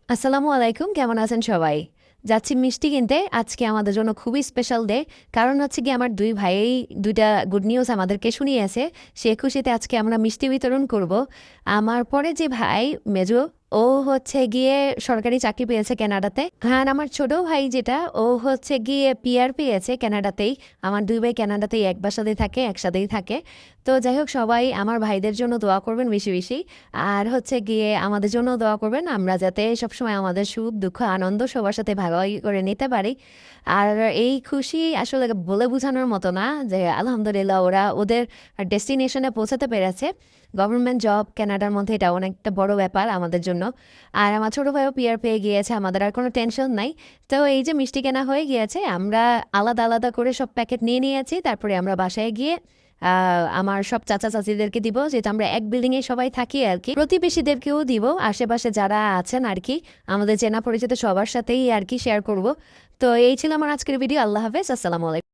আসসালামু আলাইকুম, কেমন আছেন সবাই? যাচ্ছি মিষ্টি কিনতে। আজকে আমাদের জন্য খুবই স্পেশাল ডে। কারণ হচ্ছে কি, আমার দুই ভাই দুইটা গুড নিউজ আমাদেরকে শুনিয়েছে। সে খুশিতে আজকে আমরা মিষ্টি বিতরণ করব। আমার পরে যে ভাই মেজো, ও হচ্ছে গিয়ে সরকারি চাকরি পেয়েছে কানাডাতে। আর আমার ছোট ভাই যেটা, ও হচ্ছে গিয়ে পিআর পেয়েছে কানাডাতেই। আমার দুই ভাই কানাডাতেই এক বাসাতেই থাকে, একসাথেই থাকে। তো যাই হোক, সবাই আমার ভাইদের জন্য দোয়া করবেন বেশি বেশি। আর হচ্ছে গিয়ে আমাদের জন্য দোয়া করবেন, আমরা যাতে সবসময় আমাদের সুখ দুঃখ আনন্দ সবার সাথে ভাগাভাগি করে নিতে পারি। আর এই খুশি আসলে বলে বোঝানোর মতো না, যে আলহামদুলিল্লাহ ওরা ওদের ডেস্টিনেশনে পৌঁছাতে পেরেছে। গভর্নমেন্ট জব কানাডার মধ্যে, এটা অনেকটা বড় ব্যাপার আমাদের জন্য। আর আমার ছোটো ভাইও পিআর পেয়ে গিয়েছে, আমাদের আর কোনো টেনশন নাই। তো এই যে মিষ্টি কেনা হয়ে গিয়েছে, আমরা আলাদা আলাদা করে সব প্যাকেট নিয়ে নিয়েছি। তারপরে আমরা বাসায় গিয়ে আমার সব চাচা চাচিদেরকে দিব, যেহেতু আমরা এক বিল্ডিংয়ে সবাই থাকি আর কি। প্রতিবেশীদেরকেও দিব, আশেপাশে যারা আছেন আর কি, আমাদের চেনা পরিচিত সবার সাথেই আর কি শেয়ার করব। তো এই ছিল আমার আজকের ভিডিও। আল্লাহ হাফেজ, আসসালামু আলাইকুম।